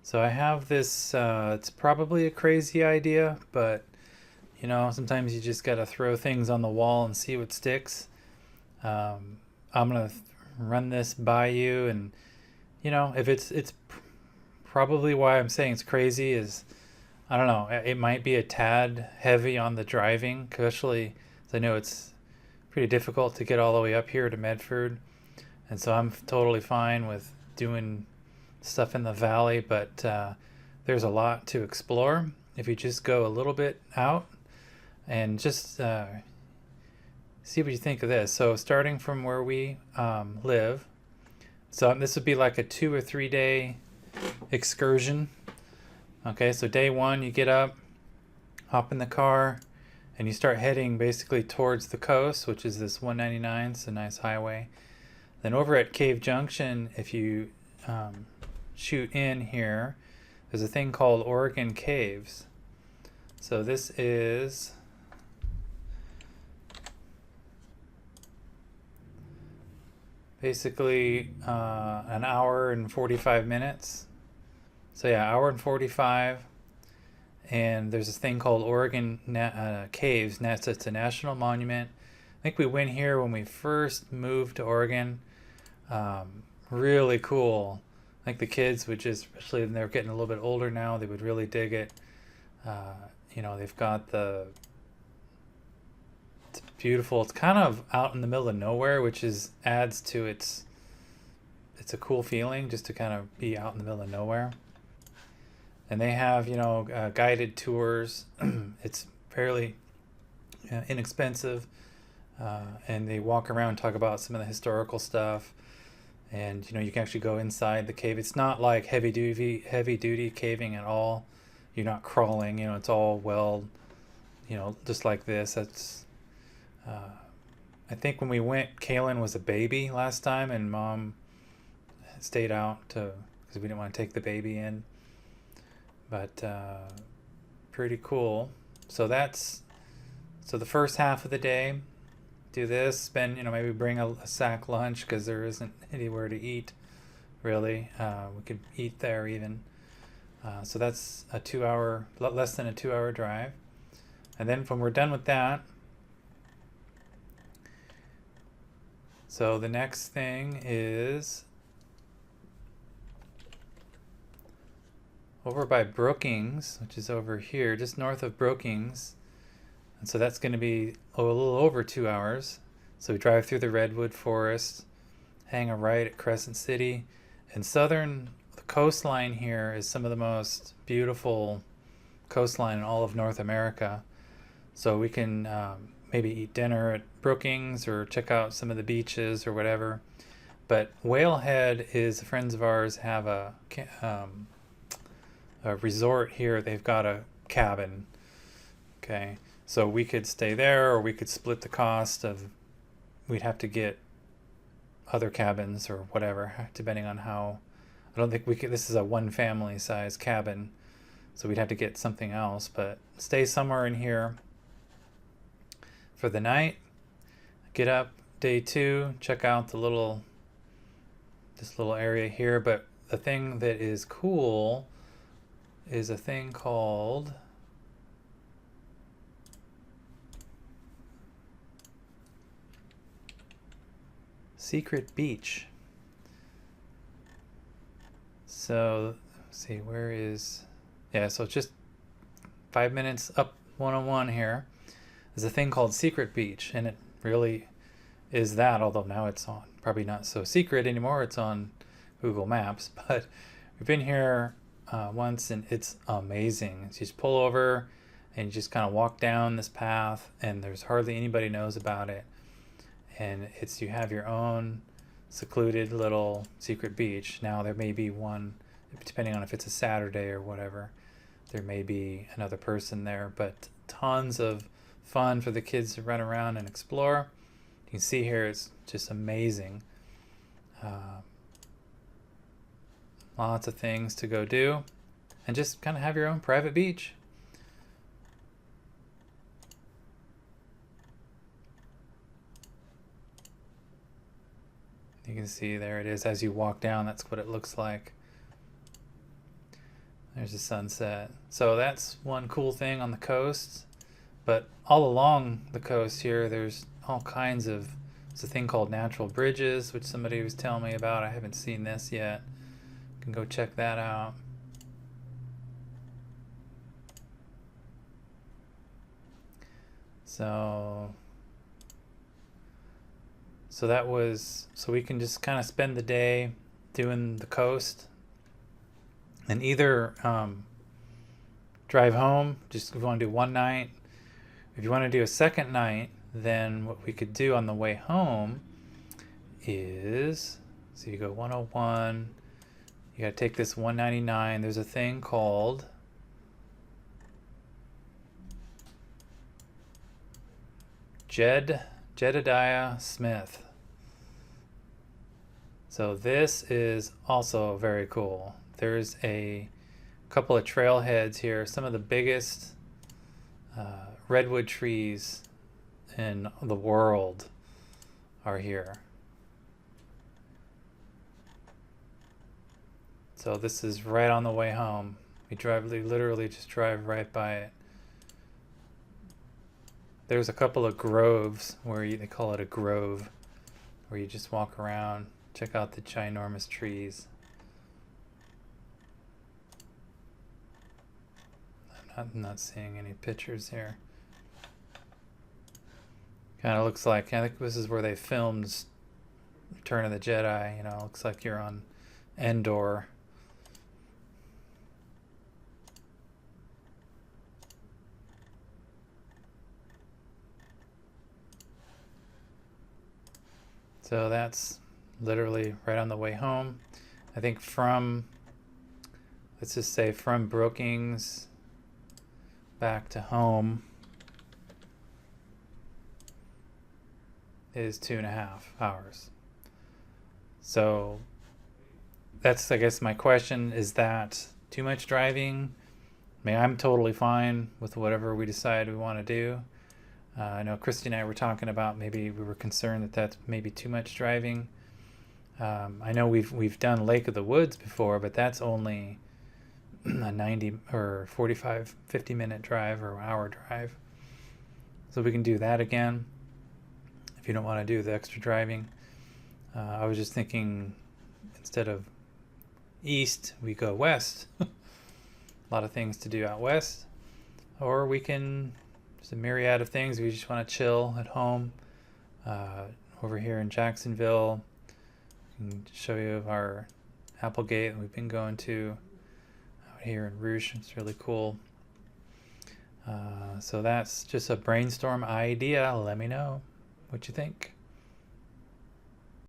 So I have this, it's probably a crazy idea, but sometimes you just got to throw things on the wall and see what sticks. Um, I'm going to run this by you, and if it's probably why I'm saying it's crazy is I don't know, it might be a tad heavy on the driving, especially as I know it's pretty difficult to get all the way up here to Medford. And so I'm totally fine with doing stuff in the valley, but there's a lot to explore if you just go a little bit out and just see what you think of this. So, starting from where we live, so this would be like a 2 or 3 day excursion. Okay, so day one, you get up, hop in the car, and you start heading basically towards the coast, which is this 199. It's a nice highway. Then over at Cave Junction, if you shoot in here, there's a thing called Oregon Caves. So this is basically an hour and 45 minutes. So yeah, hour and 45. And there's this thing called Oregon Caves. It's a national monument. I think we went here when we first moved to Oregon. Really cool. I think the kids would just, especially when they're getting a little bit older now, they would really dig it. They've got it's beautiful. It's kind of out in the middle of nowhere, which is adds to it's a cool feeling just to kind of be out in the middle of nowhere. And they have guided tours. It's fairly inexpensive, and they walk around and talk about some of the historical stuff. And you can actually go inside the cave. It's not like heavy duty caving at all. You're not crawling. It's all well, just like this. That's I think when we went, Kaylin was a baby last time, and Mom stayed out to because we didn't want to take the baby in. But pretty cool. So so the first half of the day, do this. Spend maybe bring a sack lunch because there isn't anywhere to eat really. We could eat there even. So that's a 2 hour, less than a 2 hour drive. And then when we're done with that, so the next thing is over by Brookings, which is over here, just north of Brookings. And so that's going to be a little over 2 hours. So we drive through the redwood forest, hang a right at Crescent City. And the coastline here is some of the most beautiful coastline in all of North America. So we can maybe eat dinner at Brookings or check out some of the beaches or whatever. But Whalehead is friends of ours have a resort here. They've got a cabin. Okay, so we could stay there, or we could split the cost of. We'd have to get other cabins or whatever, depending on how. I don't think we could. This is a one family size cabin, so we'd have to get something else. But stay somewhere in here for the night. Get up day two, check out this little area here. But the thing that is cool is a thing called Secret Beach. So let's see, where is yeah, so it's just 5 minutes up 101 here. There's a thing called Secret Beach, and it really is that, although now it's on probably not so secret anymore. It's on Google Maps, but we've been here once, and it's amazing. So you just pull over and you just kind of walk down this path, and there's hardly anybody knows about it. And you have your own secluded little secret beach. Now there may be one, depending on if it's a Saturday or whatever, there may be another person there, but tons of fun for the kids to run around and explore. You can see here it's just amazing. Lots of things to go do, and just kind of have your own private beach. You can see there it is as you walk down. That's what it looks like. There's a sunset. So that's one cool thing on the coast. But all along the coast here, there's all kinds of. There's a thing called natural bridges, which somebody was telling me about. I haven't seen this yet. You can go check that out. So that was, so we can just kind of spend the day doing the coast and either drive home, just if you want to do one night. If you want to do a second night, then what we could do on the way home is, so you go 101, you got to take this 199. There's a thing called Jedediah Smith. So this is also very cool. There's a couple of trailheads here. Some of the biggest redwood trees in the world are here. So this is right on the way home. We literally just drive right by it. There's a couple of groves where they call it a grove, where you just walk around, check out the ginormous trees. I'm not seeing any pictures here. Kind of looks like, I think this is where they filmed Return of the Jedi. You know, looks like you're on Endor. So that's literally right on the way home. I think from, let's just say from Brookings back to home is 2.5 hours. So that's, I guess, my question. Is that too much driving? I mean, I'm totally fine with whatever we decide we want to do. I know Christy and I were talking about, maybe we were concerned that that's maybe too much driving. I know we've done Lake of the Woods before, but that's only a 90 or 45, 50 minute drive or hour drive. So we can do that again if you don't want to do the extra driving. I was just thinking, instead of east, we go west. A lot of things to do out west. Or we can, there's a myriad of things. We just want to chill at home. Over here in Jacksonville, I can show you our Applegate that we've been going to out here in Rouge. It's really cool. So that's just a brainstorm idea. Let me know what you think.